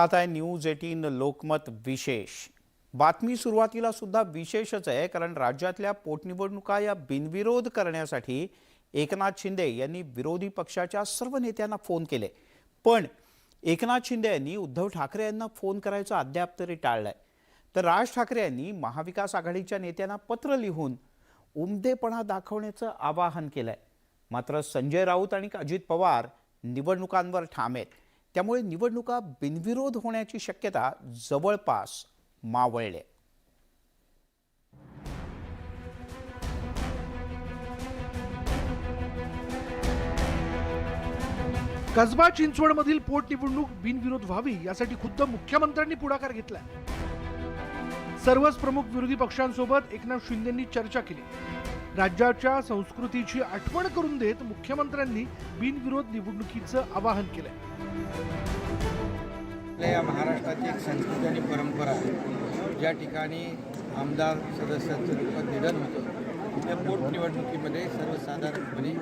आता आहे न्यूज 18 लोकमत विशेष बातमी सुरुवातीला सुद्धा विशेषच आहे, कारण राज्यातल्या पोटनिवडणुका या बिनविरोध करण्यासाठी एकनाथ शिंदे यांनी विरोधी पक्षाच्या सर्व नेत्यांना फोन केले। पण एकनाथ शिंदे यांनी उद्धव ठाकरे यांना फोन करायचं अद्याप तरी टाळलंय। तर राज ठाकरे यांनी महाविकास आघाडीच्या नेत्यांना पत्र लिहून उमदेपणा दाखवण्याचं आवाहन केलंय। मात्र संजय राऊत आणि अजित पवार निवडणुकांवर ठाम आहेत, त्यामुळे निवडणुका बिनविरोध होण्याची शक्यता जवळपास मावळले। कसबा चिंचवडमधील पोटनिवडणूक बिनविरोध व्हावी यासाठी खुद्द मुख्यमंत्र्यांनी पुढाकार घेतलाय। सर्वच प्रमुख विरोधी पक्षांसोबत एकनाथ शिंदेंनी चर्चा केली। राज्याच्या संस्कृतीची आठवण करून देत मुख्यमंत्र्यांनी बिनविरोध निवडणुकीचं आवाहन केलंय। आपल्या महाराष्ट्राची एक संस्कृती आणि परंपरा आहे, ज्या ठिकाणी आमदार सदस्यांचं रूपात निधन होतं त्या पोटनिवडणुकीमध्ये सर्वसाधारणपणे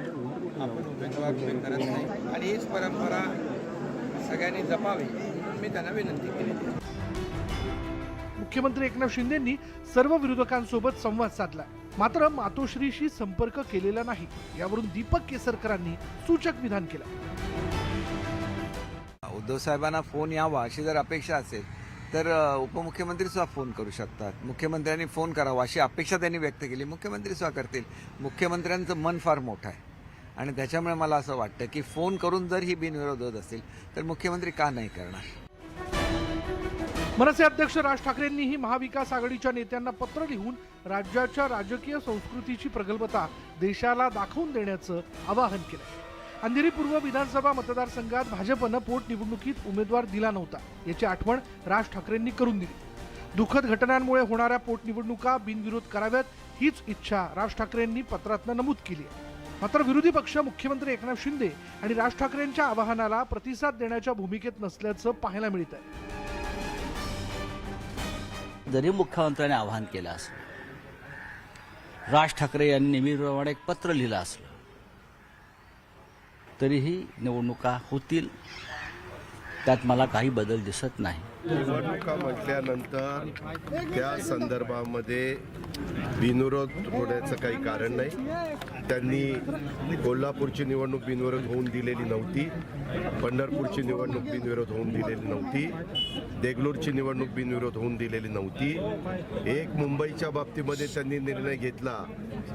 आपण उमेदवार उभे करत नाही आणि हीच परंपरा सगळ्यांनी जपावी मी त्यांना विनंती केली। मुख्यमंत्री एकनाथ शिंदेंनी सर्व विरोधकांसोबत संवाद साधला, मात्र मातोश्रीशी संपर्क केलेला नाही। यावरून दीपक केसरकरांनी सूचक विधान केलं। उद्धव साहेबांना फोन यावा अशी जर अपेक्षा असेल तर उपमुख्यमंत्री सुद्धा फोन करू शकतात। मुख्यमंत्र्यांनी फोन करावा अशी अपेक्षा त्यांनी व्यक्त केली, मुख्यमंत्री सुद्धा करतील। मुख्यमंत्र्यांचं मन फार मोठं आहे आणि त्याच्यामुळे मला असं वाटतं की फोन करून जर ही बिनविरोध होत असेल तर मुख्यमंत्री का नाही करणार। मनसे अध्यक्ष राज ठाकरेंनीही महाविकास आघाडीच्या नेत्यांना पत्र लिहून राज्याच्या राजकीय संस्कृतीची प्रगल्भता देशाला दाखवून देण्याचं आवाहन केलं। अंधेरी पूर्व विधानसभा मतदारसंघात भाजपनं पोटनिवडणुकीत उमेदवार दिला नव्हता, याची आठवण राज ठाकरेंनी करून दिली। दुःखद घटनांमुळे होणाऱ्या पोटनिवडणुका बिनविरोध कराव्यात हीच इच्छा राज ठाकरेंनी पत्रात नमूद केली आहे। मात्र विरोधी पक्ष मुख्यमंत्री एकनाथ शिंदे आणि राज ठाकरेंच्या आवाहनाला प्रतिसाद देण्याच्या भूमिकेत नसल्याचं पाहायला मिळत आहे। जरी मुख्यमंत्र्यांनी आवाहन केलं असलं, राज ठाकरे यांनी नेहमीप्रमाणे एक पत्र लिहिलं असलं, तरीही निवडणुका होतील, त्यात मला काही बदल दिसत नाही। निवडणुका म्हटल्यानंतर त्या संदर्भामध्ये बिनविरोध होण्याचं काही कारण नाही। त्यांनी कोल्हापूरची निवडणूक बिनविरोध होऊन दिलेली नव्हती, पंढरपूरची निवडणूक बिनविरोध होऊन दिलेली नव्हती, देगलूरची निवडणूक बिनविरोध होऊन दिलेली नव्हती। एक मुंबईच्या बाबतीमध्ये त्यांनी निर्णय घेतला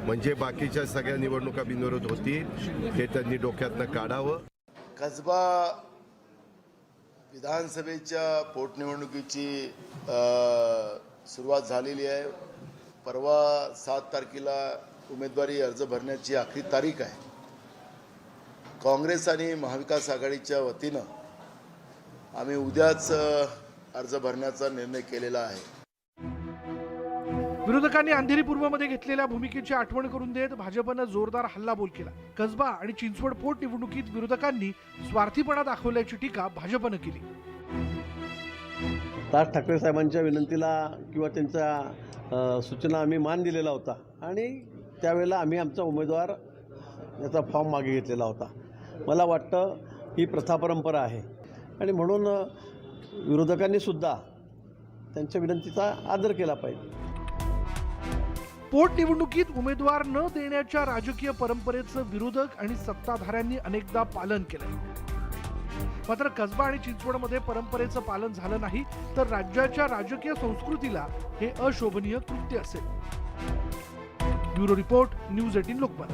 म्हणजे बाकीच्या सगळ्या निवडणुका बिनविरोध होतील हे त्यांनी डोक्यातनं काढावं। कसबा विधानसभेच्या पोटनिवडणुकीची सुरुवात झालेली आहे। परवा 7 तारखेला उमेदवारी अर्ज भरण्याची आखरी तारीख आहे। काँग्रेस आणि महाविकास आघाडीच्या वतीनं आम्ही उद्याच अर्ज भरण्याचा निर्णय केलेला आहे। विरोधकांनी अंधेरी पूर्वमध्ये घेतलेल्या भूमिकेची आठवण करून देत भाजपनं जोरदार हल्लाबोल केला। कसबा आणि चिंचवड पोटनिवडणुकीत विरोधकांनी स्वार्थीपणा दाखवल्याची टीका भाजपनं केली। राज ठाकरे साहेबांच्या विनंतीला किंवा त्यांच्या सूचना आम्ही मान दिलेला होता आणि त्यावेळेला आम्ही आमचा उमेदवार याचा फॉर्म मागे घेतलेला होता। मला वाटतं ही प्रथा परंपरा आहे आणि म्हणून विरोधकांनी सुद्धा त्यांच्या विनंतीचा आदर केला पाहिजे। पोटनिवडणुकीत उमेदवार न देण्याच्या राजकीय परंपरेचं विरोधक आणि सत्ताधाऱ्यांनी अनेकदा पालन केलंय। मात्र कसबा आणि चिंचवडमध्ये परंपरेचं पालन झालं नाही तर राज्याच्या राजकीय संस्कृतीला हे अशोभनीय कृत्य असेल। Bureau report, news 18 Lokmat.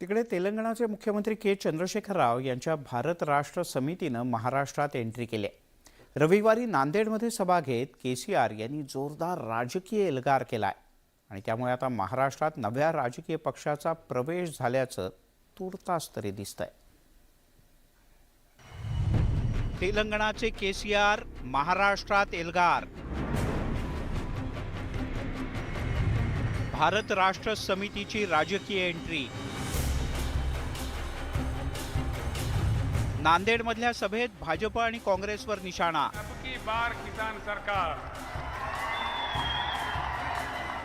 तिकडे तेलंगणाचे मुख्यमंत्री के चंद्रशेखर राव यांच्या भारत राष्ट्र समितीनं महाराष्ट्रात एंट्री केली आहे। रविवारी नांदेडमध्ये सभा घेत केसीआर यांनी जोरदार राजकीय एल्गार केलाय आणि त्यामुळे आता महाराष्ट्रात नव्या राजकीय पक्षाचा प्रवेश झाल्याचं तुर्तास तरी दिसतंय। तेलंगणाचे केसीआर महाराष्ट्रात एल्गार। भारत राष्ट्र समितीची राजकीय एंट्री। नांदेडमधल्या सभेत भाजप आणि काँग्रेसवर निशाणा। अब की बार किसान सरकार,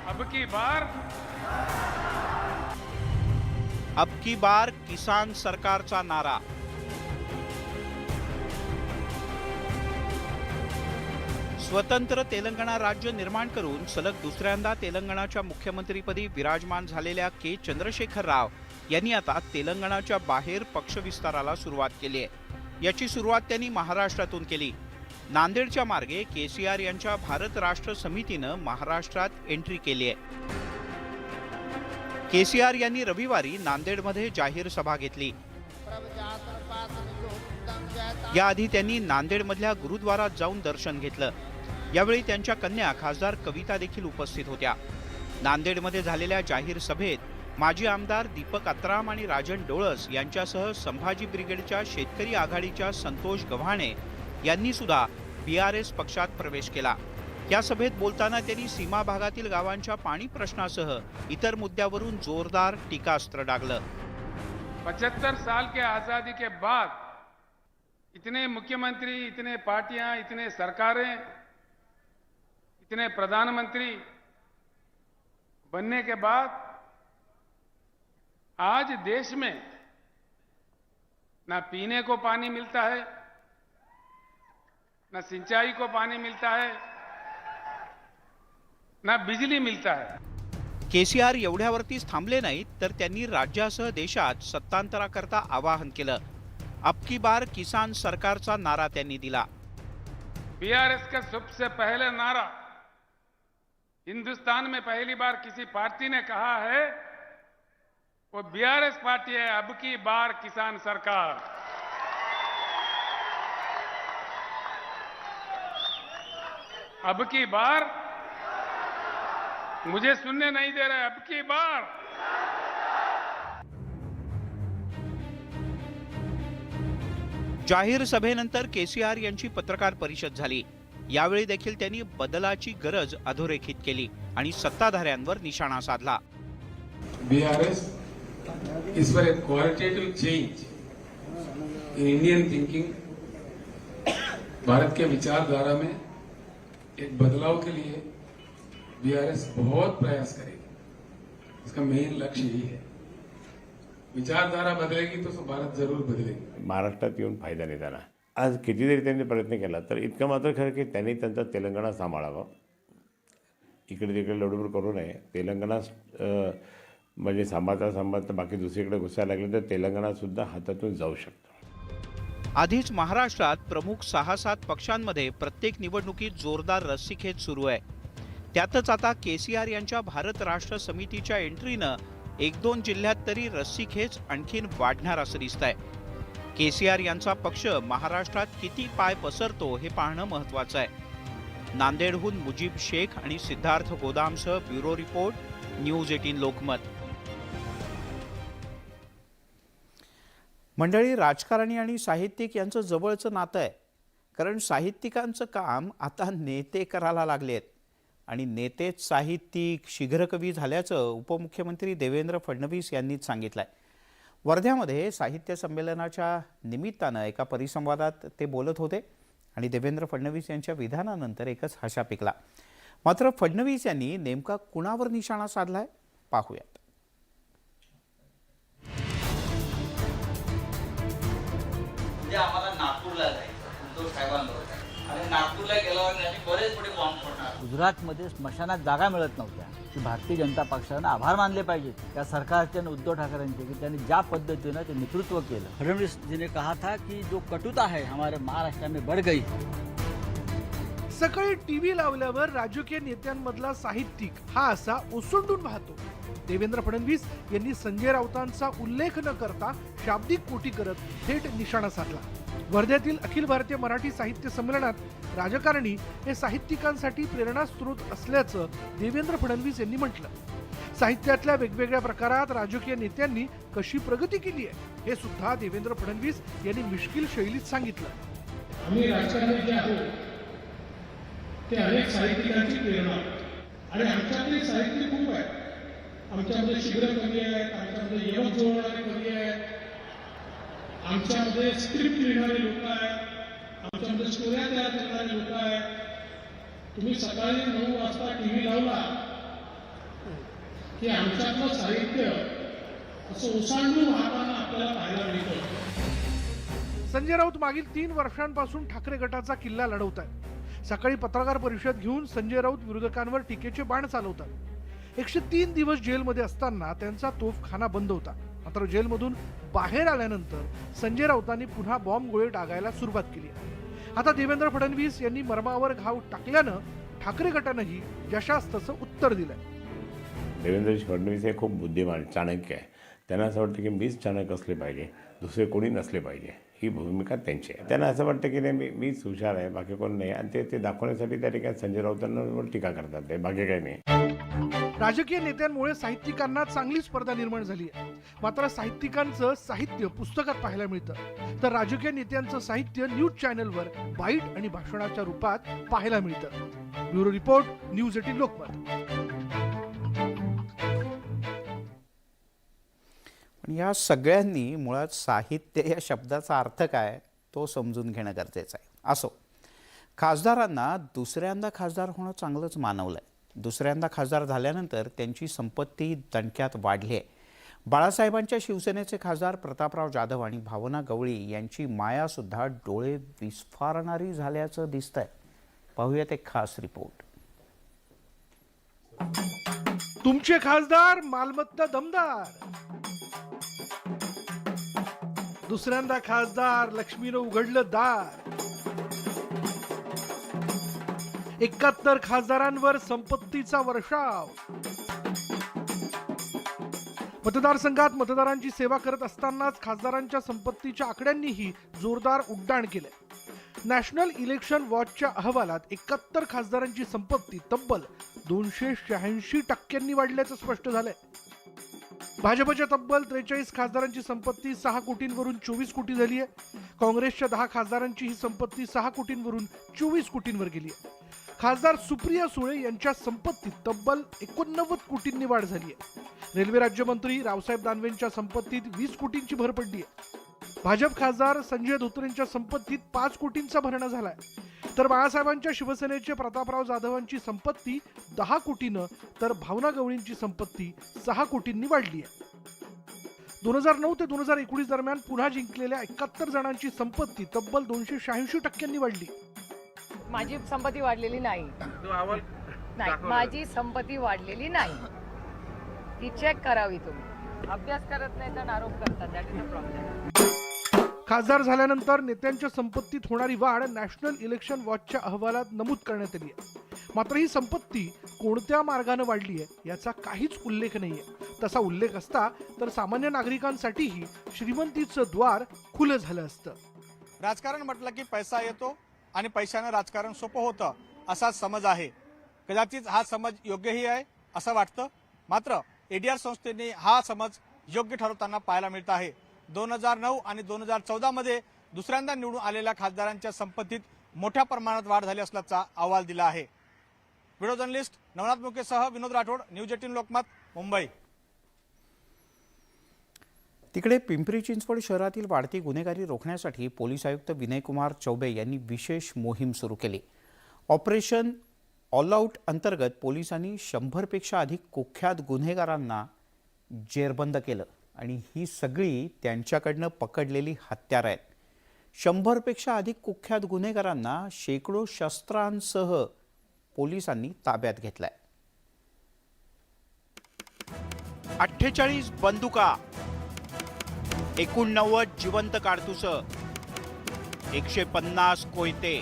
अब की बार अब की बार किसान सरकारचा नारा। स्वतंत्र तेलंगणा राज्य निर्माण करून सलग दुसऱ्यांदा तेलंगणाच्या मुख्यमंत्रीपदी विराजमान झालेल्या के चंद्रशेखर राव यांनी आता तेलंगणाच्या बाहेर पक्षविस्ताराला सुरुवात केली आहे। याची सुरुवात त्यांनी महाराष्ट्रातून केली। नांदेडच्या मार्गे केसीआर यांच्या भारत राष्ट्र समितीनं महाराष्ट्रात एंट्री केली आहे। केसीआर यांनी रविवारी नांदेडमध्ये जाहीर सभा घेतली। याआधी त्यांनी नांदेडमधल्या गुरुद्वारात जाऊन दर्शन घेतलं। यावेळी त्यांच्या कन्या खासदार कविता देखील उपस्थित होत्या। नांदेडमध्ये झालेल्या जाहीर सभेत माजी आमदार दीपक अत्राम आणि राजन डोळस यांच्यासह संभाजी ब्रिगेडच्या शेतकरी आघाडीच्या संतोष गव्हाणे यांनी सुद्धा बीआरएस पक्षात प्रवेश केला। या सभेत बोलताना त्यांनी सीमा भागातील गावांच्या पाणी प्रश्नासह इतर मुद्द्यावरून जोरदार टीकास्त्र डागलं। 75 साल के आजादी के बाद इतने मुख्यमंत्री, इतने पार्टियां, इतने सरकारें, इतने प्रधानमंत्री बनने के बाद आज देश में ना पीने को पानी मिलता है, ना सिंचाई को पानी मिलता है, ना बिजली मिलता है। केसीआर एवढ्यावरतीच थांबले नाहीत तर त्यांनी राज्यासह देशात सत्तांतराकरता आवाहन केलं। अब की बार किसान सरकारचा नारा त्यांनी दिला। बीआरएस का सबसे पहले नारा हिंदुस्तान में पहली बार किसी पार्टी ने कहा है, वो बीआरएस पार्टी है, अब की बार किसान सरकार। अब की बार मुझे सुनने नहीं दे रहे, अब की बार। जाहीर सभेनंतर केसीआर यांची पत्रकार परिषद झाली। यावेळी देखील त्यांनी बदलाची गरज अधोरेखित केली आणि सत्ताधाऱ्यांवर निशाणा साधला। BRS is for a qualitative change in Indian thinking। Bharat के विचारधारा में एक बदलाव के लिए BRS बहुत प्रयास करेगी। इसका मेन लक्ष्य यही है। विचारधारा बदलेगी तो भारत जरूर बदलेगी। महाराष्ट्रात येऊन फायदा नाही झाला। आज कितीतरी त्यांनी प्रयत्न केला तर इतकं मात्र खरं की त्यांनी त्यांचा तेलंगणा सांभाळावा, इकडे तिकडे लढून करू नये। तेलंगणा म्हणजे सांभाळता बाकी दुसरीकडे घुसायला लागले तर तेलंगणा सुद्धा हातातून जाऊ शकतो। आधीच महाराष्ट्रात प्रमुख 6-7 पक्षांमध्ये प्रत्येक निवडणुकीत जोरदार रस्सीखेच सुरू आहे। त्यातच आता केसीआर यांच्या भारत राष्ट्र समितीच्या एंट्रीनं 1-2 जिल्ह्यात तरी रस्सीखेच आणखीन वाढणार असं दिसतंय। केसीआर यांचा पक्ष महाराष्ट्रात किती पाय पसरतो हे पाहणं महत्त्वाचं आहे। नांदेडहून मुजीब शेख आणि सिद्धार्थ गोदामसह ब्युरो रिपोर्ट, न्यूज 18 लोकमत। मंडळी, राजकारणी आणि साहित्यिक यांचं जवळचं नातं आहे, कारण साहित्यिकांचं काम आता नेते करायला लागलेत आणि नेतेच साहित्यिक शीघ्रकवी झाल्याचं उपमुख्यमंत्री देवेंद्र फडणवीस यांनीच सांगितलंय। वर्ध्यामध्ये साहित्य संमेलनाच्या निमित्तानं एका परिसंवादात ते बोलत होते आणि देवेंद्र फडणवीस यांच्या विधानानंतर एकच हशा पिकला। मात्र फडणवीस यांनी नेमका कुणावर निशाणा साधलाय पाहूयात। आम्हाला नागपूरला जायचं उद्धव साहेबांबरोबर आणि नागपूरला गेल्यावर त्यांनी बरेच मोठे बॉम्ब फोडणार। गुजरातमध्ये स्मशानात जागा मिळत नव्हत्या की भारतीय जनता पक्षानं आभार मानले पाहिजेत त्या सरकारचे आणि उद्धव ठाकरेंचे की त्यांनी ज्या पद्धतीनं ते नेतृत्व केलं। फडणवीस जी ने कहा था की जो कटुता है हमारे महाराष्ट्र में बढ़ गई। सकाळी टीव्ही लावल्यावर राजकीय नेत्यांमधला साहित्यिक हा असा ओसंडून वाहतो। देवेंद्र फडणवीस यांनी संजय राऊतांचा उल्लेख न करता शाब्दिक कोटी करत थेट निशाणा साधला। वर्ध्यातील अखिल भारतीय मराठी साहित्य संमेलनात राजकारणी हे साहित्यिकांसाठी प्रेरणास्रोत असल्याचं देवेंद्र फडणवीस यांनी म्हटलं। साहित्यातल्या वेगवेगळ्या प्रकारात राजकीय नेत्यांनी कशी प्रगती केली आहे हे सुद्धा देवेंद्र फडणवीस यांनी मिश्किल शैलीत सांगितलं। आम्ही राजकारणी जे आहोत ते अनेक साहित्यिकांची प्रेरणा आणि आमच्याकडे साहित्य खूप आहे। आमच्यामध्ये शीघ्रकवी आहेत, आमच्यामध्ये यमक जोडणारे कवी आहेत, आमच्यामध्ये स्क्रिप्ट लिहिणारे लोक आहेत, आमच्यामध्ये स्टोऱ्या तयार करणारे लोक आहेत। तुम्ही सकाळी 9 वाजता टीव्ही लावला की आमच्यातलं साहित्य असं ओसांडून वाहताना आपल्याला पाहायला मिळतं। संजय राऊत मागील 3 वर्षांपासून ठाकरे गटाचा किल्ला लढवत आहेत। सकाळी पत्रकार परिषद घेऊन संजय राऊत विरोधकांवर टीकेचे बाण चालवतात. 103 दिवस जेलमध्ये असताना त्यांचा तोफखाना बंद होता. मात्र जेलमधून बाहेर आल्यानंतर संजय राऊतांनी पुन्हा बॉम्ब गोळे डागायला सुरुवात केली. आता देवेंद्र फडणवीस यांनी मर्मावर घाव टाकल्यानं ठाकरे गटानंही जशास तसं उत्तर दिलंय. देवेंद्र फडणवीस हे खूप बुद्धिमान चाणक्य आहे. त्यांना असं वाटतं की मीच चाणक्य असले पाहिजे, दुसरे कोणी नसले पाहिजे, ही भूमिका त्यांची आहे. त्यांना असं वाटतं की नाही मीच हुशार आहे, बाकी कोण नाही, आणि ते दाखवण्यासाठी त्या ठिकाणी संजय राऊतांवर टीका करतात. ते बाकी काही नाही. राजकीय नेत्यांमुळे साहित्यिकांना चांगली स्पर्धा निर्माण झाली आहे. मात्र साहित्यिकांचं साहित्य पुस्तकात पाहायला मिळतं, तर राजकीय नेत्यांचं साहित्य न्यूज चॅनलवर बाईट आणि भाषणाच्या रूपात पाहायला मिळतं. Bureau report, news 18 Lokmat. पण या सगळ्यांनी मुळात साहित्य या शब्दाचा अर्थ काय तो समजून घेणं गरजेचं आहे. असो, खासदारांना दुसऱ्यांदा खासदार होणं चांगलंच मानवलं आहे. दुसऱ्यांदा खासदार झाल्यानंतर त्यांची संपत्ती दणक्यात वाढली आहे. बाळासाहेबांच्या शिवसेनेचे खासदार प्रतापराव जाधव आणि भावना गवळी यांची मायासुद्धा डोळे विस्फारणारी झाल्याचं दिसतंय. पाहूयात एक खास रिपोर्ट. तुमचे खासदार मालमत्ता दमदार, दुसऱ्यांदा खासदार लक्ष्मीनं उघडलं दार. 71 खासदारांवर संपत्तीचा वर्षाव. मतदारसंघात मतदारांची सेवा करत असतानाच खासदारांच्या संपत्तीच्या आकड्यांनीही जोरदार उड्डाण केले. नॅशनल इलेक्शन वॉचच्या अहवालात 71 खासदारांची संपत्ती तब्बल 286% वाढल्याचं स्पष्ट झालंय. भाजपच्या तब्बल 43 खासदारांची संपत्ती 6 कोटींवरून 24 कोटी झाली आहे. काँग्रेसच्या 10 खासदारांची ही संपत्ती 6 कोटींवरून 24 कोटींवर गेली आहे. खासदार सुप्रिया सुळे यांच्या संपत्तीत तब्बल 89 कोटींनी वाढ झाली आहे. रेल्वे राज्यमंत्री रावसाहेब दानवेंच्या संपत्तीत 20 कोटींची भर पडली आहे. भाजप खासदार संजय धोत्रेंच्या संपत्तीत 5 कोटींचा भरणा झालाय. तर बाळासाहेबांच्या शिवसेनेचे प्रतापराव जाधवांची संपत्ती 10 कोटीनं तर भावना गवळींची संपत्ती 6 कोटींनी वाढली आहे. 2009 ते 2019 दरम्यान पुन्हा जिंकलेल्या 71 जणांची संपत्ती तब्बल 286% वाढली. माझी संपत्ती वाढलेली नाही. माझी संपत्ती वाढलेली नाही. ती चेक करावी तुम्ही. अभ्यास करत नाही तर आरोप करतात. That is the problem. खासदार झाल्यानंतर नेत्यांच्या संपत्तीत होणारी वाढ नॅशनल इलेक्शन वॉचच्या अहवालात नमूद करण्यात आली आहे. मात्र ही संपत्ती कोणत्या मार्गाने वाढली आहे याचा काहीच उल्लेख नाहीये. तसा उल्लेख असता तर सामान्य नागरिकांसाठीही श्रीमंतीचं द्वार खुलं झालं असतं. राजकारण म्हटलं की पैसा येतो आणि पैशानं राजकारण सोपं होतं असा समज आहे. कदाचित हा समज योग्यही आहे असं वाटतं. मात्र एडीआर संस्थेने हा समज योग्य ठरवताना पाहायला मिळत आहे. 2009 आणि 2014 मध्ये दुसऱ्यांदा निवडून आलेल्या खासदारांच्या संपत्तीत मोठ्या प्रमाणात वाढ झाली असल्याचा अहवाल दिला आहे. व्हिडिओ जर्नलिस्ट नवनाथ मुकेसह विनोद राठोड, न्यूज 18 लोकमत, मुंबई. तिकडे पिंपरी चिंचवड शहरातील वाढती गुन्हेगारी रोखण्यासाठी पोलीस आयुक्त विनयकुमार चौबे यांनी विशेष मोहीम सुरू केली. ऑपरेशन ऑल आउट अंतर्गत पोलिसांनी 100पेक्षा अधिक कुख्यात गुन्हेगारांना जेरबंद केलं आणि ही सगळी त्यांच्याकडनं पकडलेली हत्यारं आहेत. 100पेक्षा अधिक कुख्यात गुन्हेगारांना शेकडो शस्त्रांसह पोलिसांनी ताब्यात घेतलाय. 48 बंदुका, 89 जिवंत काडतुसं, 150 कोयते.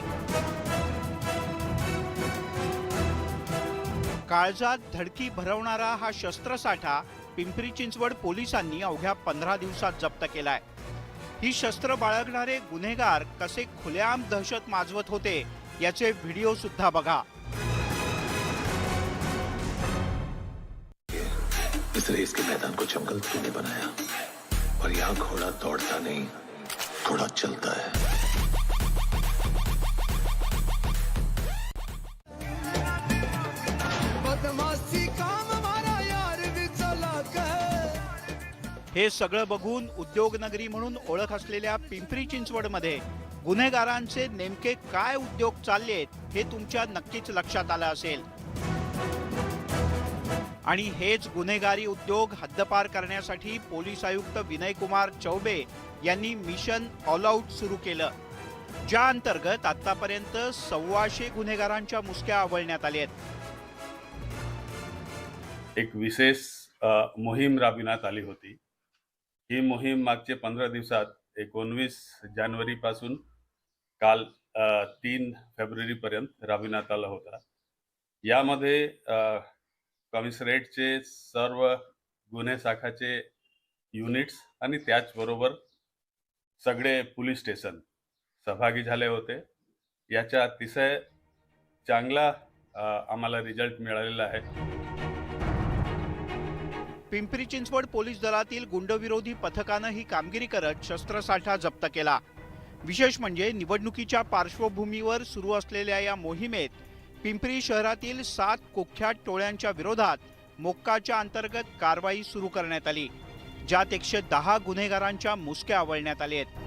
काळजात धडकी भरवणारा हा शस्त्रसाठा पिंपरी चिंचवड पोलिसांनी अवघ्या 15 दिवसात जप्त केलाय. ही शस्त्र बाळगणारे गुन्हेगार कसे खुलेआम दहशत माजवत होते याचे व्हिडिओ सुद्धा बघा. इस रेस के मैदान को जंगल तूने बनाया और यहाँ घोड़ा दौड़ता नहीं, घोड़ा चलता है. हे सगळं बघून उद्योगनगरी म्हणून ओळख असलेल्या पिंपरी चिंचवडमध्ये गुन्हेगारांचे नेमके काय उद्योग चाललेत हे तुमच्या नक्कीच लक्षात आलं असेल. आणि हेच गुन्हेगारी उद्योग हद्दपार करण्यासाठी पोलीस आयुक्त विनयकुमार चौबे यांनी मिशन ऑल आउट सुरू केलं. ज्या अंतर्गत आतापर्यंत 125 गुन्हेगारांच्या मुसक्या आवळण्यात आल्या आहेत. एक विशेष मोहीम राबविण्यात आली होती. ही मोहीम मागचे 15 दिवसात 19 जानेवारीपासून काल 3 फेब्रुवारीपर्यंत राबविण्यात आला होता. यामध्ये कमिशनरेटचे सर्व गुन्हे शाखाचे युनिट्स आणि त्याचबरोबर सगळे पोलीस स्टेशन सहभागी झाले होते. याचा अतिशय चांगला आम्हाला रिझल्ट मिळालेला आहे. पिंपरी चिंचवड पोलीस दलातील गुंडविरोधी पथकानं ही कामगिरी करत शस्त्रसाठा जप्त केला. विशेष म्हणजे निवडणुकीच्या पार्श्वभूमीवर सुरू असलेल्या या मोहिमेत पिंपरी शहरातील 7 कुख्यात टोळ्यांच्या विरोधात मोक्काच्या अंतर्गत कारवाई सुरू करण्यात आली, ज्यात 110 गुन्हेगारांच्या मुसक्या आवळण्यात आल्या आहेत.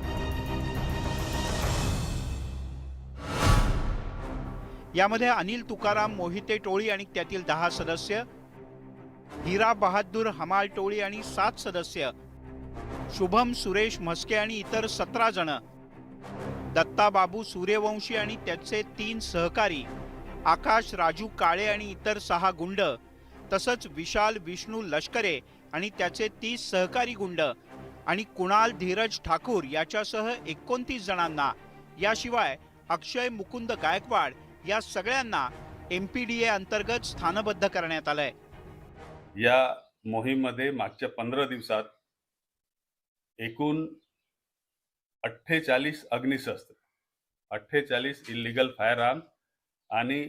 यामध्ये अनिल तुकाराम मोहिते टोळी आणि त्यातील 10 सदस्य, हिरा बहादूर हमाल टोळी आणि 7 सदस्य, शुभम सुरेश म्हस्के आणि इतर 17 जण, दत्ता बाबू सूर्यवंशी आणि त्याचे 3 सहकारी, आकाश राजू काळे आणि इतर 6 गुंड, तसंच विशाल विष्णू लष्करे आणि त्याचे 30 सहकारी गुंड आणि कुणाल धीरज ठाकूर याच्यासह 29 जणांना, याशिवाय अक्षय मुकुंद गायकवाड या सगळ्यांना MPDA अंतर्गत स्थानबद्ध करण्यात आलंय. या मोहीममध्ये मागच्या 15 दिवसात एकूण 48 अग्निशस्त्र, 48 इलिगल फायर आर्म आणि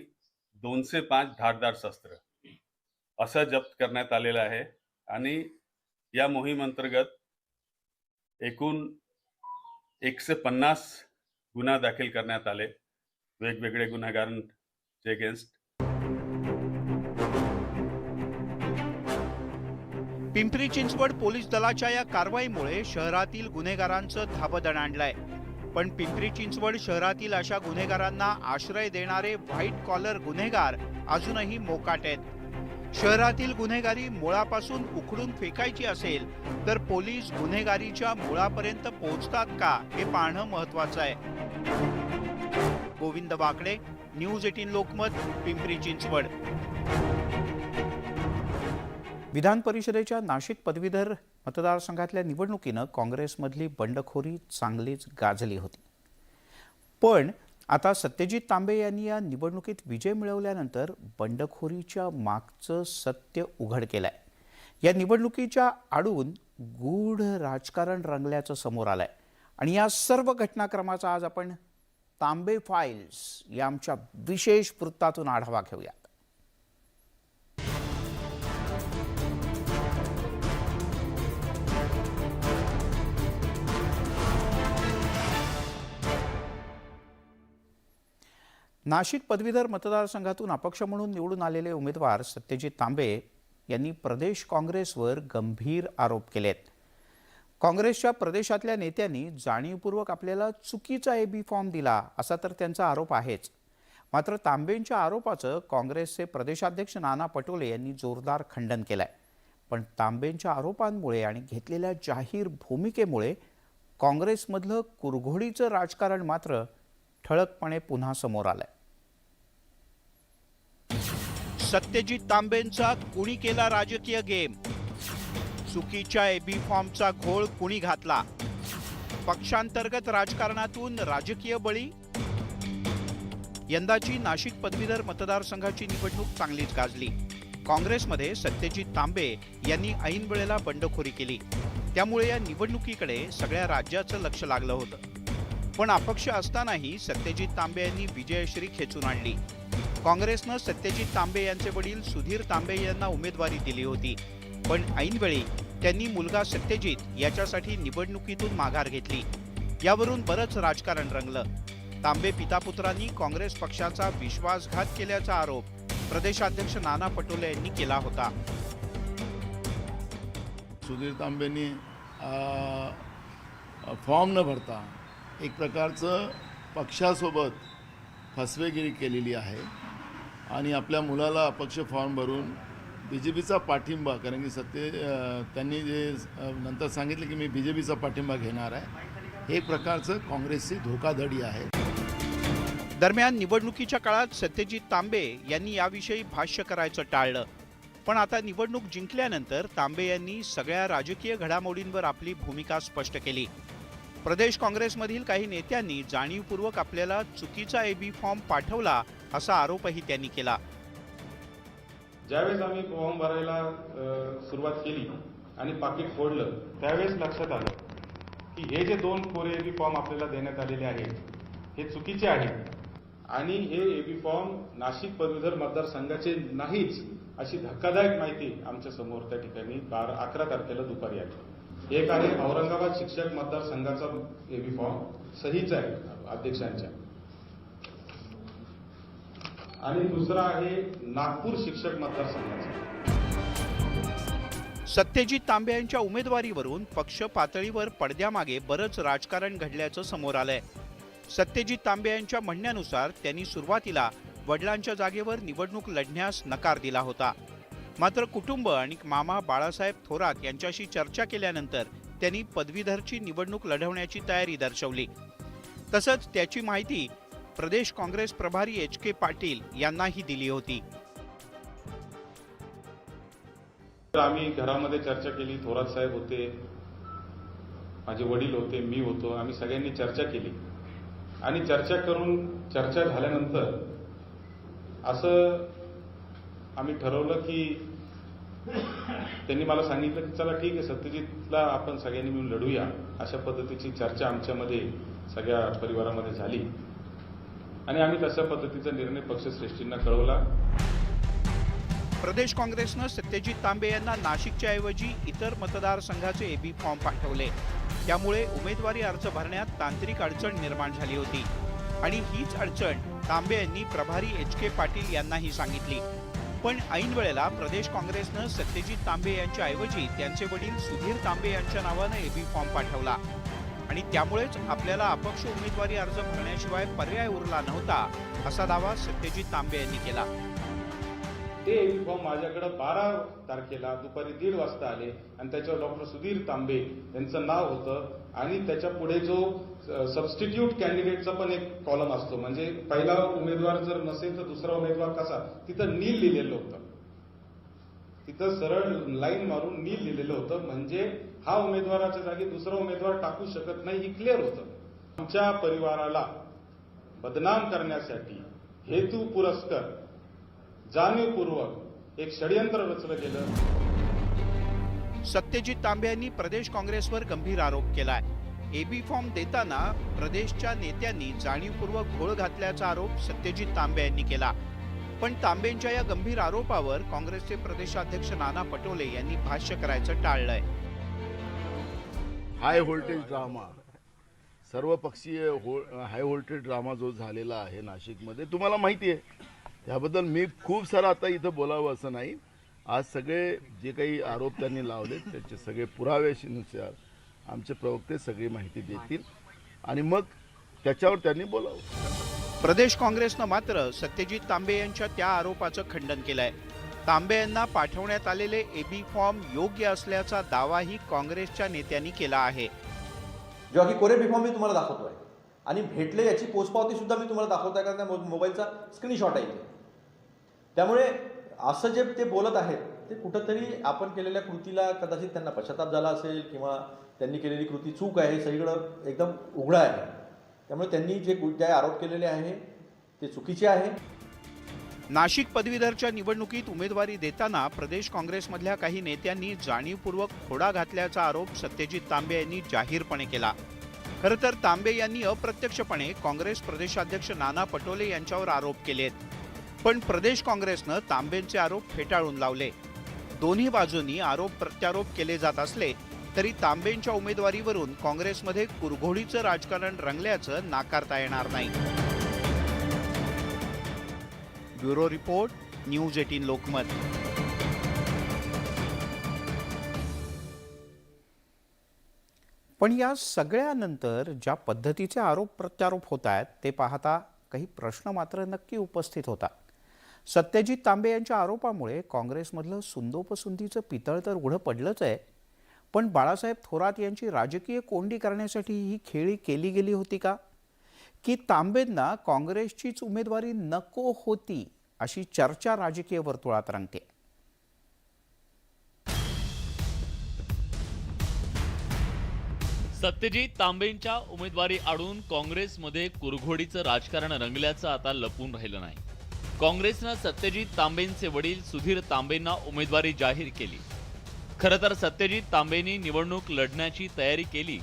205 धारदार शस्त्र असं जप्त करण्यात आलेलं आहे. आणि या मोहीम अंतर्गत एकूण 150 गुन्हा दाखल करण्यात आले वेगवेगळे गुन्हेगारांचे अगेन्स्ट. पिंपरी चिंचवड पोलीस दलाच्या या कारवाईमुळे शहरातील गुन्हेगारांचं धाबं दणाणलंय. पण पिंपरी चिंचवड शहरातील अशा गुन्हेगारांना आश्रय देणारे व्हाईट कॉलर गुन्हेगार अजूनही मोकाट आहेत. शहरातील गुन्हेगारी मुळापासून उखडून फेकायची असेल तर पोलीस गुन्हेगारीच्या मुळापर्यंत पोहोचतात का हे पाहणं महत्वाचं आहे. गोविंद वाकडे, न्यूज 18 लोकमत, पिंपरी चिंचवड. विधान परिषदेच्या नाशिक पदवीधर मतदारसंघातल्या निवडणुकीनं काँग्रेसमधली बंडखोरी चांगलीच गाजली होती. पण आता सत्यजित तांबे यांनी या निवडणुकीत विजय मिळवल्यानंतर बंडखोरीच्या मागचं सत्य उघड केलंय. या निवडणुकीच्या आडून गूढ राजकारण रंगल्याचं समोर आलंय. आणि या सर्व घटनाक्रमाचा आज आपण तांबे फाईल्स या आमच्या विशेष वृत्तातून आढावा घेऊया. नाशिक पदवीधर मतदारसंघातून अपक्ष म्हणून निवडून आलेले उमेदवार सत्यजित तांबे यांनी प्रदेश काँग्रेसवर गंभीर आरोप केलेत. काँग्रेसच्या प्रदेशातल्या नेत्यांनी जाणीवपूर्वक आपल्याला चुकीचा AB फॉर्म दिला असा तर त्यांचा आरोप आहेच. मात्र तांबेंच्या आरोपाचं काँग्रेसचे प्रदेशाध्यक्ष नाना पटोले यांनी जोरदार खंडन केलंय. पण तांबेंच्या आरोपांमुळे आणि घेतलेल्या जाहीर भूमिकेमुळे काँग्रेसमधलं कुरघोडीचं राजकारण मात्र ठळकपणे पुन्हा समोर आलंय. सत्यजित तांबेंचा कुणी केला राजकीय गेम, चुकीच्या AB फॉर्मचा घोळ कुणी घातला, पक्षांतर्गत राजकारणातून राजकीय बळी. यंदाची नाशिक पदवीधर मतदारसंघाची निवडणूक चांगलीच गाजली. काँग्रेसमध्ये सत्यजित तांबे यांनी ऐन वेळेला बंडखोरी केली. त्यामुळे या निवडणुकीकडे सगळ्या राज्याचं लक्ष लागलं होतं. पण अपक्ष असतानाही सत्यजित तांबे यांनी विजयश्री खेचून आणली. काँग्रेसनं सत्यजित तांबे यांचे वडील सुधीर तांबे यांना उमेदवारी दिली होती. पण ऐनवेळी त्यांनी मुलगा सत्यजित याच्यासाठी निवडणुकीतून माघार घेतली. यावरून बरंच राजकारण रंगलं. तांबे पितापुत्रांनी काँग्रेस पक्षाचा विश्वासघात केल्याचा आरोप प्रदेशाध्यक्ष नाना पटोले यांनी केला होता. सुधीर तांबेंनी फॉर्म न भरता एक प्रकारचं पक्षासोबत फसवेगिरी केलेली आहे आणि आपल्या मुलाला अपक्ष फॉर्म भरून BJPचा पाठिंबा, कारण की त्यांनी जे नंतर सांगितलं की मी BJPचा पाठिंबा घेणार आहे, हे एक प्रकारचं काँग्रेसची धोकाधडी आहे. दरम्यान निवडणुकीच्या काळात सत्यजित तांबे यांनी याविषयी भाष्य करायचं टाळलं. पण आता निवडणूक जिंकल्यानंतर तांबे यांनी सगळ्या राजकीय घडामोडींवर आपली भूमिका स्पष्ट केली. प्रदेश काँग्रेसमधील काही नेत्यांनी जाणीवपूर्वक आपल्याला चुकीचा एबी फॉर्म पाठवला असा आरोपही त्यांनी केला. ज्यावेळेस आम्ही फॉर्म भरायला सुरुवात केली आणि पाकिट फोडलं त्यावेळेस लक्षात आलं की हे जे 2 कोरे एबी फॉर्म आपल्याला देण्यात आलेले आहेत हे चुकीचे आहेत आणि हे एबी फॉर्म नाशिक पदवीधर मतदारसंघाचे नाहीच अशी धक्कादायक माहिती आमच्या समोर त्या ठिकाणी 11 तारखेला दुपारी आली. एक आहे औरंगाबाद शिक्षक मतदारसंघाचा एबी फॉर्म सहीचा आहे अध्यक्षांच्या आणि दुसरा आहे नागपूर शिक्षक मतदारसंघाचा. सत्यजित तांबे यांच्या उमेदवारीवरून पक्ष पातळीवर पडद्यामागे बरंच राजकारण घडल्याचं समोर आलंय. सत्यजित तांबे यांच्या म्हणण्यानुसार त्यांनी सुरुवातीला वडिलांच्या जागेवर निवडणूक लढण्यास नकार दिला होता. मात्र कुटुंब आणि मामा बाळासाहेब थोरात यांच्याशी चर्चा केल्यानंतर त्यांनी पदवीधरची निवडणूक लढवण्याची तयारी दर्शवली. तसंच त्याची माहिती प्रदेश काँग्रेस प्रभारी HK पाटील यांनाही दिली होती. आम्ही घरामध्ये चर्चा केली. थोरात साहेब होते, माझे वडील होते, मी होतो. आम्ही सगळ्यांनी चर्चा केली आणि चर्चा झाल्यानंतर असं आम्ही ठरवलं की त्यांनी मला सांगितलं की चला ठीक आहे सत्यजितला आपण सगळ्यांनी मिळून लढूया. अशा पद्धतीची चर्चा आमच्यामध्ये सगळ्या परिवारामध्ये झाली आणि आम्ही तशा पद्धतीचा निर्णय पक्षश्रेष्ठींना कळवला. प्रदेश काँग्रेसनं सत्यजित तांबे यांना नाशिकच्या ऐवजी इतर मतदारसंघाचे एबी फॉर्म पाठवले. त्यामुळे उमेदवारी अर्ज भरण्यात तांत्रिक अडचण निर्माण झाली होती आणि हीच अडचण तांबे यांनी प्रभारी HK पाटील यांनाही सांगितली. पण ऐन वेळेला प्रदेश काँग्रेसनं सत्यजित तांबे यांच्या ऐवजी त्यांचे वडील सुधीर तांबे यांच्या नावानं एबी फॉर्म पाठवला आणि त्यामुळेच आपल्याला अपक्ष उमेदवारी अर्ज भरण्याशिवाय पर्याय उरला नव्हता असा दावा सत्यजित तांबे यांनी केला. ते एबी फॉर्म माझ्याकडे 12 तारखेला दुपारी 1:30 वाजता आले आणि त्याच्यावर डॉक्टर सुधीर तांबे यांचं नाव होतं आणि त्याच्या पुढे जो सबस्टिट्यूट कॅन्डिडेटचा पण एक कॉलम असतो, म्हणजे पहिला उमेदवार जर नसेल तर दुसरा उमेदवार कसा, तिथं नील लिहिलेलं होतं. तिथं सरळ लाईन मारून नील लिहिलेलं होतं, म्हणजे हा उमेदवाराच्या जागी दुसरा उमेदवार टाकू शकत नाही ही क्लिअर होतं. आमच्या परिवाराला बदनाम करण्यासाठी हेतू पुरस्कर जाणीवपूर्वक एक षडयंत्र रचलं गेलं. सत्यजित तांबे यांनी प्रदेश काँग्रेसवर गंभीर आरोप केलाय. एबी फॉर्म देताना प्रदेशच्या नेत्यांनी जाणीवपूर्वक घोळ घातल्याचा आरोप सत्यजित तांबे यांनी केला. पण तांबेंच्या या गंभीर आरोपावर काँग्रेसचे प्रदेशाध्यक्ष नाना पटोले यांनी भाष्य करायचं टाळलंय. हाय व्होल्टेज ड्रामा, सर्वपक्षीय हाय व्होल्टेज ड्रामा जो झालेला आहे नाशिकमध्ये तुम्हाला माहिती आहे. त्याबद्दल मी खूप सारं आता इथं बोलावं असं नाही. आज सगळे जे काही आरोप त्यांनी लावले त्याचे सगळे पुराव्यानुसार आमचे प्रवक्ते सगळी माहिती देतील आणि मग त्याच्यावर त्यांनी बोलावं. प्रदेश काँग्रेसनं मात्र सत्यजित तांबे यांच्या त्या आरोपाचं खंडन केलंय. तांबे यांना पाठवण्यात आलेले एबी फॉर्म योग्य असल्याचा दावाही काँग्रेसच्या नेत्यांनी केला आहे. जेव्हा की कोरे बी फॉर्म मी तुम्हाला दाखवतोय आणि भेटले याची पोचपावती सुद्धा मी तुम्हाला दाखवतोय, कारण त्या मोबाईलचा स्क्रीनशॉट आहे. त्यामुळे असं जे ते बोलत आहेत ते कुठंतरी आपण केलेल्या कृतीला कदाचित त्यांना पश्चाताप झाला असेल किंवा त्यांनी केलेली कृती चूक आहे, सगळीकडं एकदम उघडं आहे. त्यामुळे त्यांनी जे आरोप केलेले आहे ते चुकीचे आहे. नाशिक पदवीधरच्या निवडणुकीत उमेदवारी देताना प्रदेश काँग्रेसमधल्या काही नेत्यांनी जाणीवपूर्वक खोडा घातल्याचा आरोप सत्यजित तांबे यांनी जाहीरपणे केला. खरं तर तांबे यांनी अप्रत्यक्षपणे काँग्रेस प्रदेशाध्यक्ष नाना पटोले यांच्यावर आरोप केलेत. पण प्रदेश काँग्रेसनं तांबेंचे आरोप फेटाळून लावले. दोन्ही बाजूंनी आरोप प्रत्यारोप केले जात असले तरी तांबेंच्या उमेदवारीवरून काँग्रेसमध्ये कुरघोडीचं राजकारण रंगल्याचं नाकारता येणार नाही. Bureau report, news 18 Lokmat. पण या सगळ्यानंतर ज्या पद्धतीचे आरोप प्रत्यारोप होत आहेत ते पाहता काही प्रश्न मात्र नक्की उपस्थित होतात. सत्यजित तांबे यांच्या आरोपामुळे काँग्रेसमधलं सुंदोपसुंदीचं पितळ तर उघडं पडलंच आहे, पण बाळासाहेब थोरात यांची राजकीय कोंडी करण्यासाठी ही खेळी केली गेली होती का, की तांबेंना काँग्रेसचीच उमेदवारी नको होती, अशी चर्चा राजकीय वर्तुळात रंगते. सत्यजित तांबेंच्या उमेदवारी आडून काँग्रेसमध्ये कुरघोडीचं राजकारण रंगल्याचं आता लपून राहिलं नाही. काँग्रेसनं सत्यजित तांबेंचे वडील सुधीर तांबेंना उमेदवारी जाहीर केली. खरं तर सत्यजित तांबेंनी निवडणूक लढण्याची तयारी केली,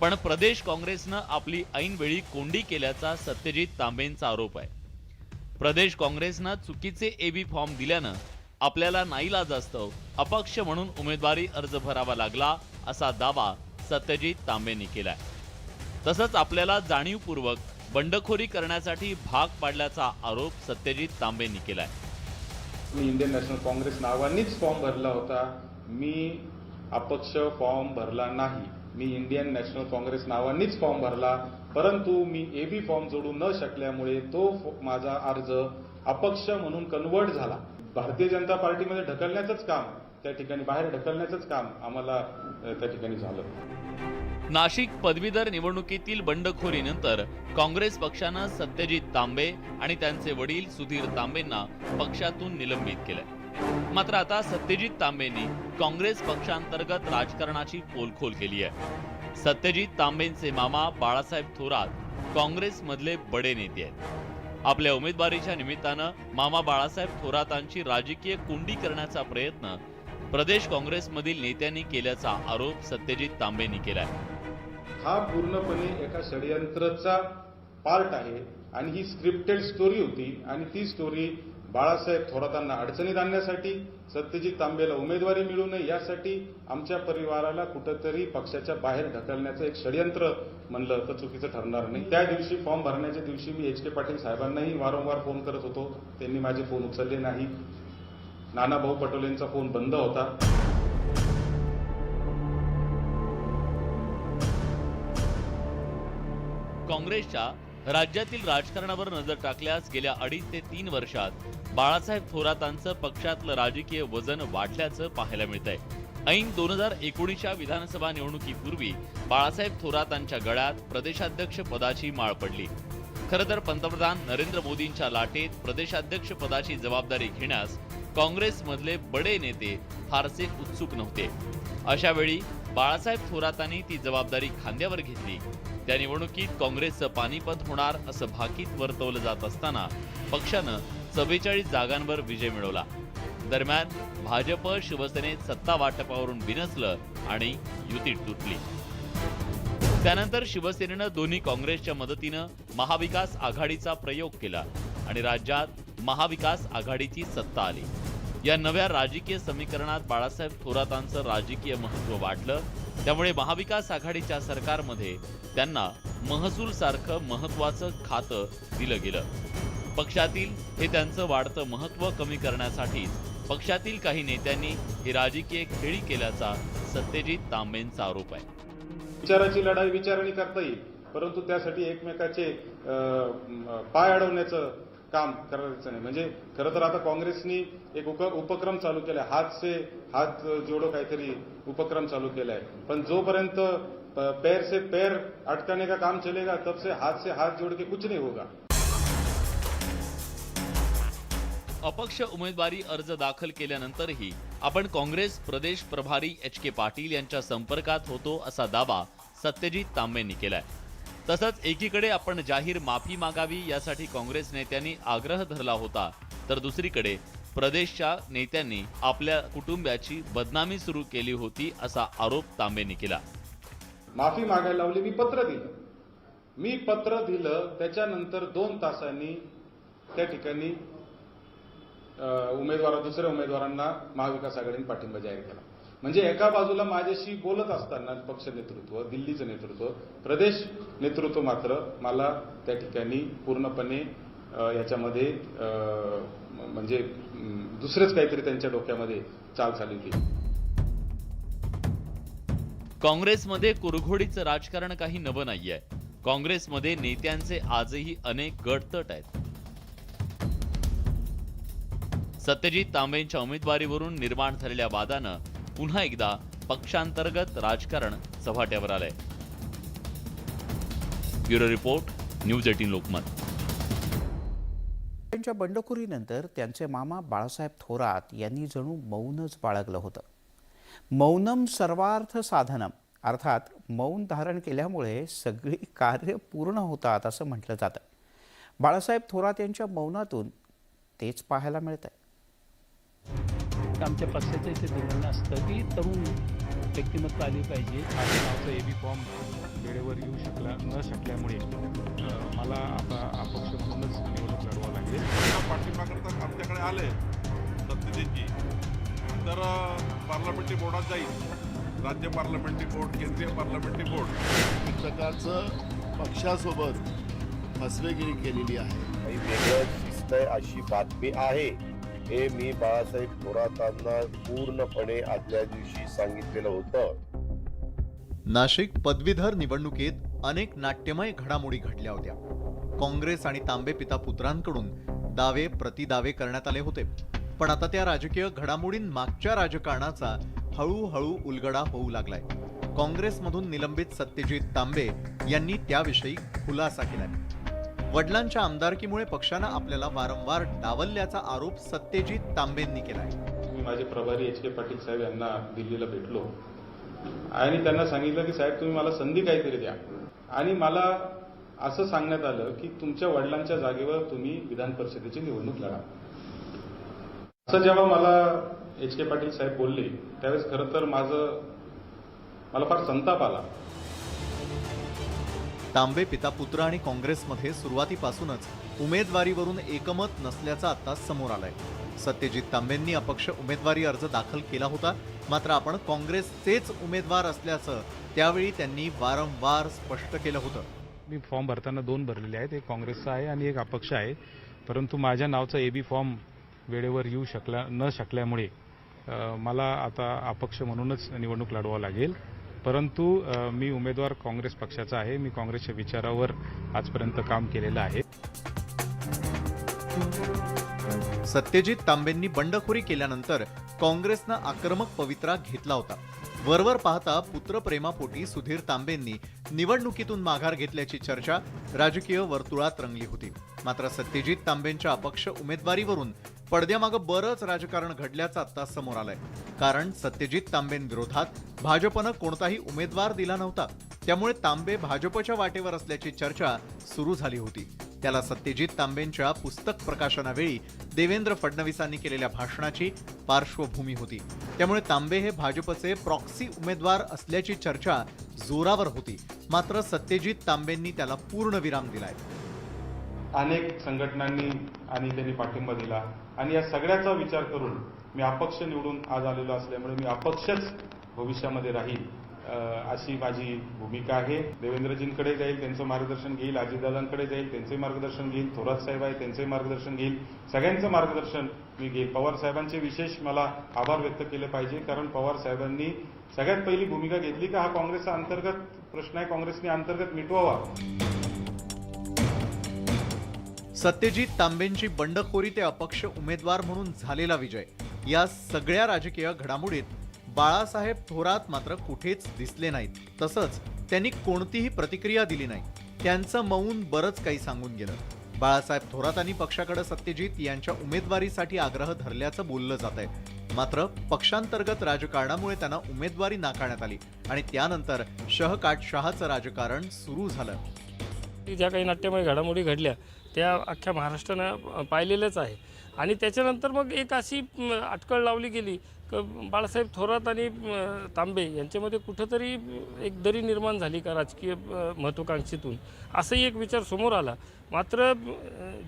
पण प्रदेश काँग्रेसनं आपली ऐनवेळी कोंडी केल्याचा सत्यजित तांबेंचा आरोप आहे. प्रदेश काँग्रेसनं चुकीचे एबी फॉर्म दिल्यानं आपल्याला नाईलाजास्तव अपक्ष म्हणून उमेदवारी अर्ज भरावा लागला, असा दावा सत्यजित तांबेंनी केलाय. तसंच आपल्याला जाणीवपूर्वक बंडखोरी करण्यासाठी भाग पाडल्याचा आरोप सत्यजित तांबेंनी केलाय. मी इंडियन नॅशनल काँग्रेस नावानीच फॉर्म भरला होता. मी अपक्ष फॉर्म भरला नाही. मी इंडियन नॅशनल काँग्रेस नावानीच फॉर्म भरला, परंतु मी एबी फॉर्म जोडू न शकल्यामुळे तो माझा अर्ज अपक्ष म्हणून कन्वर्ट झाला. भारतीय जनता पार्टीमध्ये ढकलण्याचंच काम, त्या ठिकाणी बाहेर ढकलण्याचंच काम आम्हाला त्या ठिकाणी झालं. नाशिक पदवीधर निवडणुकीतील बंडखोरीनंतर काँग्रेस पक्षानं सत्यजित तांबे आणि त्यांचे वडील सुधीर तांबेंना पक्षातून निलंबित केलंय. मात्र आता सत्यजित तांबेंनी काँग्रेस पक्षांतर्गत राजकारणाची पोलखोल केली आहे. सत्यजित तांबेंचे मामा बाळासाहेब थोरात काँग्रेसमधले बडे नेते आहेत. आपल्या उमेदवारीच्या निमित्तानं मामा बाळासाहेब थोरातांची राजकीय कोंडी करण्याचा प्रयत्न प्रदेश काँग्रेसमधील नेत्यांनी केल्याचा आरोप सत्यजित तांबेंनी केलाय. हा पूर्णपणे एका षडयंत्राचा पार्ट आहे आणि ही स्क्रिप्टेड स्टोरी होती आणि ती स्टोरी बाळासाहेब थोरातांना अडचणीत आणण्यासाठी, सत्यजित तांबेला उमेदवारी मिळू नये यासाठी आमच्या परिवाराला कुठंतरी पक्षाच्या बाहेर ढकलण्याचं एक षडयंत्र म्हणलं तर चुकीचं ठरणार नाही. त्या दिवशी फॉर्म भरण्याच्या दिवशी मी एच के पाटील साहेबांनाही वारंवार फोन करत होतो, त्यांनी माझे फोन उचलले नाही. नानाभाऊ पटोलेंचा फोन बंद होता. काँग्रेसच्या राज्यातील राजकारणावर नजर टाकल्यास गेल्या 2.5 ते 3 वर्षात बाळासाहेब थोरातांचं पक्षातलं राजकीय वजन वाढल्याचं पाहायला मिळतंय. ऐन 2019च्या विधानसभा निवडणुकीपूर्वी बाळासाहेब थोरातांच्या गळ्यात प्रदेशाध्यक्ष पदाची माळ पडली. खरं तर पंतप्रधान नरेंद्र मोदींच्या लाटेत प्रदेशाध्यक्ष पदाची जबाबदारी घेण्यास काँग्रेसमधले बडे नेते फारसे उत्सुक नव्हते. अशा वेळी बाळासाहेब थोरातांनी ती जबाबदारी खांद्यावर घेतली. त्या निवडणुकीत काँग्रेसचं पानिपत होणार असं भाकीत वर्तवलं जात असताना पक्षानं 44 जागांवर विजय मिळवला. दरम्यान भाजप शिवसेनेत सत्ता वाटपावरून बिनसलं आणि युती तुटली. त्यानंतर शिवसेनेनं दोन्ही काँग्रेसच्या मदतीनं महाविकास आघाडीचा प्रयोग केला आणि राज्यात महाविकास आघाडीची सत्ता आली. या नव्या राजकीय समीकरणात बाळासाहेब थोरातांचं राजकीय महत्त्व वाढलं. त्यामुळे महाविकास आघाडीच्या सरकारमध्ये त्यांना महसूल सारखं महत्त्वाचं खातं दिलं गेलं. पक्षातील हे त्यांचं वाढतं महत्त्व कमी करण्यासाठी पक्षातील काही नेत्यांनी ही राजकीय खेळी केल्याचा सत्यजित तांबेंचा आरोप आहे. विचाराची लढाई विचाराने करता येईल, परंतु त्यासाठी एकमेकाचे पाय अडवण्याचं काम करायचं नाही. म्हणजे खरं तर आता काँग्रेसनी एक उपक्रम चालू केलाय, हात से हात जोडो काहीतरी उपक्रम चालू केलाय. पण जोपर्यंत पैर से पैर अटकाने का काम चलेगा, तब से हात जोड़ के कुछ नहीं होगा. अपक्ष उमेदवारी अर्ज दाखल केल्यानंतरही आपण काँग्रेस प्रदेश प्रभारी एच के पाटील यांच्या संपर्कात होतो असा दावा सत्यजित तांबेंनी केलाय. तसंच एकीकडे आपण जाहीर माफी मागावी यासाठी काँग्रेस नेत्यांनी आग्रह धरला होता, तर दुसरीकडे प्रदेशच्या नेत्यांनी आपल्या कुटुंबियाची बदनामी सुरू केली होती असा आरोप तांबेंनी केला. माफी मागायला लावली, मी पत्र दिलं. त्याच्यानंतर 2 तासांनी त्या ठिकाणी दुसऱ्या उमेदवारांना महाविकास आघाडीने पाठिंबा जाहीर केला. म्हणजे एका बाजूला माझ्याशी बोलत असताना पक्ष नेतृत्व, दिल्लीचं नेतृत्व, प्रदेश नेतृत्व मात्र मला त्या ठिकाणी पूर्णपणे याच्यामध्ये म्हणजे दुसरेच काहीतरी त्यांच्या डोक्यामध्ये चाल चालली होती. काँग्रेसमध्ये कुरघोडीचं राजकारण काही नवं नाहीये. काँग्रेसमध्ये नेत्यांचे आजही अनेक गटतट आहेत. सत्यजित तांबेंच्या उमेदवारीवरून निर्माण झालेल्या वादानं पुन्हा एकदा पक्षांतर्गत राजकारण चव्हाट्यावर आलंय. Bureau report, news 18 Lokmat. त्यांच्या बंडखोरीनंतर त्यांचे मामा बाळासाहेब थोरात यांनी जणू मौनच बाळगलं होतं. मौनम सर्वार्थ साधनम, अर्थात मौन धारण केल्यामुळे सगळी कार्य पूर्ण होतात असं म्हटलं जातं. बाळासाहेब थोरात यांच्या मौनातून तेच पाहायला मिळतंय. आमच्या पक्षाचं इथे धोरण असतं की तरुण व्यक्तिमत्व आली पाहिजे. माझ्या नावचा एबी फॉर्म वेळेवर येऊ न शकल्यामुळे मला आता अपक्ष म्हणूनच निवडणूक लढवावं लागेल. पाठिंबाकरता आमच्याकडे आले सत्यजितजी तर पार्लमेंटरी बोर्डात जाईल. राज्य पार्लमेंटरी बोर्ड, केंद्रीय पार्लमेंटरी बोर्ड, एक प्रकारचं पक्षासोबत फसवेगिरी केलेली आहे. काही वेगळं दिसतंय अशी बातमी आहे. हे मी बाळासाहेब थोरातांना पूर्णपणे आदल्या दिवशी सांगितलेलं होतं. नाशिक पदवीधर निवडणुकीत अनेक नाट्यमय घडामोडी घडल्या होत्या. काँग्रेस आणि तांबे पिता पुत्रांकडून दावे प्रतिदावे करण्यात आले होते. पण आता त्या राजकीय घडामोडींमागच्या राजकारणाचा हळूहळू उलगडा होऊ लागलाय. काँग्रेसमधून निलंबित सत्यजित तांबे यांनी त्याविषयी खुलासा केलाय. वडिलांच्या आमदारकीमुळे पक्षानं आपल्याला वारंवार डावलल्याचा आरोप सत्यजित तांबेंनी केलाय. मी माझे प्रभारी HK पाटील साहेब यांना दिल्लीला भेटलो आणि त्यांना सांगितलं की साहेब तुम्ही मला संधी काहीतरी द्या. आणि मला असं सांगण्यात आलं की तुमच्या वडिलांच्या जागेवर तुम्ही विधान परिषदेची निवडणूक लढा. असं जेव्हा मला HK पाटील साहेब बोलले त्यावेळेस खरं तर मला फार संताप आला. तांबे पिता पुत्र आणि काँग्रेसमध्ये सुरुवातीपासूनच उमेदवारीवरून एकमत नसल्याचं आता समोर आलंय. सत्यजित तांबेंनी अपक्ष उमेदवारी अर्ज दाखल केला होता. मात्र आपण काँग्रेसचेच उमेदवार असल्याचं त्यावेळी त्यांनी वारंवार स्पष्ट केलं होतं. मी फॉर्म भरताना 2 भरलेले आहेत, एक काँग्रेसचा आहे आणि एक अपक्ष आहे. परंतु माझ्या नावचा एबी फॉर्म वेळेवर येऊ न शकल्यामुळे मला आता अपक्ष म्हणूनच निवडणूक लढवावं लागेल. परंतु मी उमेदवार काँग्रेस पक्षाचा आहे. मी काँग्रेसच्या विचारावर आजपर्यंत काम केलेलं आहे. सत्यजित तांबेंनी बंडखोरी केल्यानंतर काँग्रेसनं आक्रमक पवित्रा घेतला होता. वरवर पाहता पुत्रप्रेमापोटी सुधीर तांबेंनी निवडणुकीतून माघार घेतल्याची चर्चा राजकीय वर्तुळात रंगली होती. मात्र सत्यजित तांबेंच्या अपक्ष उमेदवारीवरून पडद्यामागं बरंच राजकारण घडल्याचं आता समोर आलंय. कारण सत्यजित तांबेंविरोधात भाजपनं कोणताही उमेदवार दिला नव्हता. त्यामुळे तांबे भाजपच्या वाटेवर असल्याची चर्चा सुरू झाली होती. त्याला सत्यजित तांबेंच्या पुस्तक प्रकाशनावेळी देवेंद्र फडणवीसांनी केलेल्या भाषणाची पार्श्वभूमी होती. त्यामुळे तांबे हे भाजपचे प्रॉक्सी उमेदवार असल्याची चर्चा जोरावर होती. मात्र सत्यजित तांबेंनी त्याला पूर्णविराम दिलाय. अनेक संघटनांनी आणि त्यांनी पाठिंबा दिला आणि या सगळ्याचा विचार करून मी अपक्ष निवडून आज आलेलो असल्यामुळे मी अपक्षच भविष्यामध्ये राहील अशी माझी भूमिका आहे. देवेंद्रजींकडे जाईल, त्यांचं मार्गदर्शन घेईल. अजितदादांकडे जाईल, त्यांचे मार्गदर्शन घेईल. थोरात साहेब आहे, त्यांचे मार्गदर्शन घेईल. सगळ्यांचं मार्गदर्शन मी घेईल. पवार साहेबांचे विशेष मला आभार व्यक्त केले पाहिजे. कारण पवार साहेबांनी सगळ्यात पहिली भूमिका घेतली की हा काँग्रेसचा अंतर्गत प्रश्न आहे, काँग्रेसने अंतर्गत मिटवावा. सत्यजित तांबेंची बंडखोरी ते अपक्ष उमेदवार म्हणून झालेला विजय, या सगळ्या राजकीय घडामोडीत बाळासाहेब थोरात मात्र कुठेच दिसले नाहीत. तसंच त्यांनी कोणतीही प्रतिक्रिया दिली नाही. त्यांचं मौन बरंच काही सांगून गेलं. बाळासाहेब थोरातांनी पक्षाकडे सत्यजित यांच्या उमेदवारीसाठी आग्रह धरल्याचं बोललं जात आहे. मात्र पक्षांतर्गत राजकारणामुळे त्यांना उमेदवारी नाकारण्यात आली आणि त्यानंतर शहाचं राजकारण सुरू झालं. ज्या काही नाट्यमय घडामोडी घडल्या त्या अख्ख्या महाराष्ट्रानं पाहिलेलंच आहे. आणि त्याच्यानंतर मग एक अशी अटकळ लावली गेली की बाळासाहेब थोरात आणि तांबे यांच्यामध्ये कुठंतरी एक दरी निर्माण झाली का राजकीय महत्त्वाकांक्षेतून, असाही एक विचार समोर आला. मात्र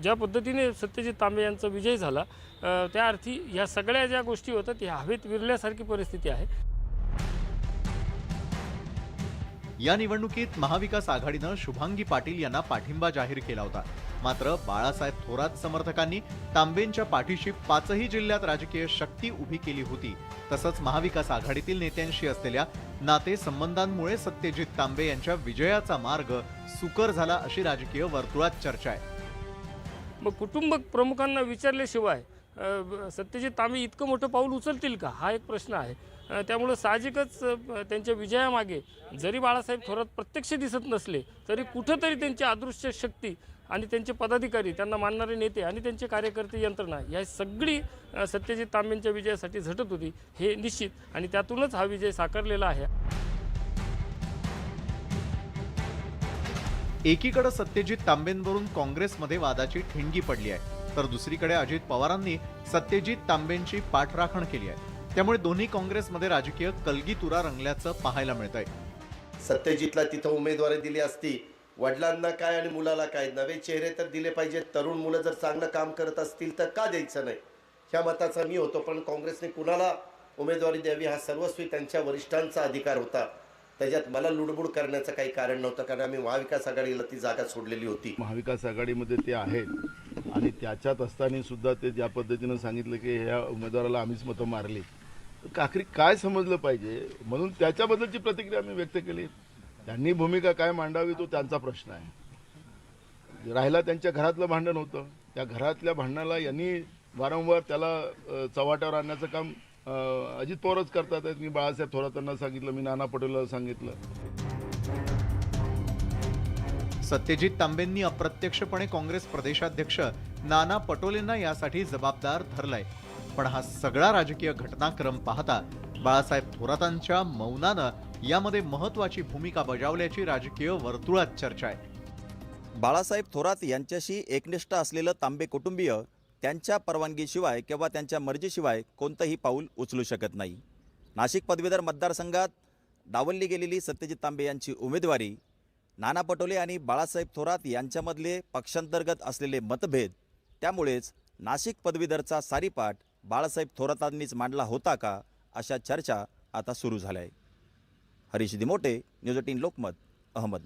ज्या पद्धतीने सत्यजित तांबे यांचा विजय झाला त्या अर्थी ह्या सगळ्या ज्या गोष्टी होत्या त्या हवेत विरल्यासारखी परिस्थिती आहे. या निवडणुकीत महाविकास आघाडीनं शुभांगी पाटील यांना पाठिंबा जाहीर केला होता. मात्र बाळासाहेब थोरात समर्थकांनी तांबेंच्या पाठीशी 5ही जिल्ह्यात राजकीय शक्ती उभी केली होती. तसंच महाविकास आघाडीतील नेत्यांशी असलेल्या नातेसंबंधांमुळे सत्यजित तांबे यांच्या विजयाचा मार्ग सुकर झाला अशी राजकीय वर्तुळात चर्चा आहे. मग कुटुंब प्रमुखांना विचारल्याशिवाय सत्यजित तांबे इतकं मोठं पाऊल उचलतील का, हा एक प्रश्न आहे. त्यामुळं साहजिकच त्यांच्या विजयामागे जरी बाळासाहेब थोरात प्रत्यक्ष दिसत नसले तरी कुठंतरी त्यांची अदृश्य शक्ती आणि त्यांचे पदाधिकारी, त्यांना मानणारे नेते आणि त्यांचे कार्यकर्ते यंत्रणा या सगळी सत्यजित तांबेंच्या विजयासाठी झटत होती, हे निश्चित, आणि त्यातूनच हा विजय साकारलेला आहे. एकीकडे सत्यजित तांबेंवरून काँग्रेसमध्ये वादाची ठिणगी पडली आहे, तर दुसरीकडे अजित पवारांनी सत्यजित तांबेंची पाठराखण केली आहे. त्यामुळे दोन्ही काँग्रेसमध्ये राजकीय कलगीतुरा रंगल्याचं पाहायला मिळतंय. सत्यजितला तिथं उमेदवारी दिली असती, वडिलांना काय आणि मुलाला काय, नवे चेहरे तर दिले पाहिजेत. तरुण मुलं जर चांगलं काम करत असतील तर का द्यायचं नाही, ह्या मताचा मी होतो. पण काँग्रेसने कुणाला उमेदवारी द्यावी हा सर्वस्वी त्यांच्या वरिष्ठांचा अधिकार होता. त्याच्यात मला लुडबुड करण्याचं काही कारण नव्हतं, कारण आम्ही महाविकास आघाडीला ती जागा सोडलेली होती. महाविकास आघाडीमध्ये ते आहेत आणि त्याच्यात असताना सुद्धा ते ज्या पद्धतीनं सांगितलं की ह्या उमेदवाराला आम्हीच मतं मारली, तर आखरी काय समजलं पाहिजे, म्हणून त्याच्याबद्दलची प्रतिक्रिया आम्ही व्यक्त केली. त्यांनी भूमिका काय मांडावी तो त्यांचा प्रश्न आहे. राहिला त्यांच्या घरातलं भांडण होतं, त्या घरातल्या भांडणाला यांनी वारंवार त्याला चव्हाट्यावर आणण्याचं काम अजित पवारच करतात. मी बाळासाहेब थोरातांना सांगितलं, मी नाना पटोलेला सांगितलं. सत्यजित तांबेंनी अप्रत्यक्षपणे काँग्रेस प्रदेशाध्यक्ष नाना पटोलेंना यासाठी जबाबदार धरलाय. पण हा सगळा राजकीय घटनाक्रम पाहता बाळासाहेब थोरातांच्या मौनानं यामध्ये महत्वाची भूमिका बजावल्याची राजकीय वर्तुळात चर्चा आहे. बाळासाहेब थोरात यांच्याशी एकनिष्ठ असलेलं तांबे कुटुंबीय त्यांच्या परवानगीशिवाय किंवा त्यांच्या मर्जीशिवाय कोणतंही पाऊल उचलू शकत नाही. नाशिक पदवीधर मतदारसंघात डावलली गेलेली सत्यजित तांबे यांची उमेदवारी, नाना पटोले आणि बाळासाहेब थोरात यांच्यामधले पक्षांतर्गत असलेले मतभेद, त्यामुळेच नाशिक पदवीधरचा सारीपाट बाळासाहेब थोरातांनीच मांडला होता का, अशा चर्चा आता सुरू झाल्या आहे. हरीश दिमोटे, न्यूज 18 लोकमत, अहमदनगर.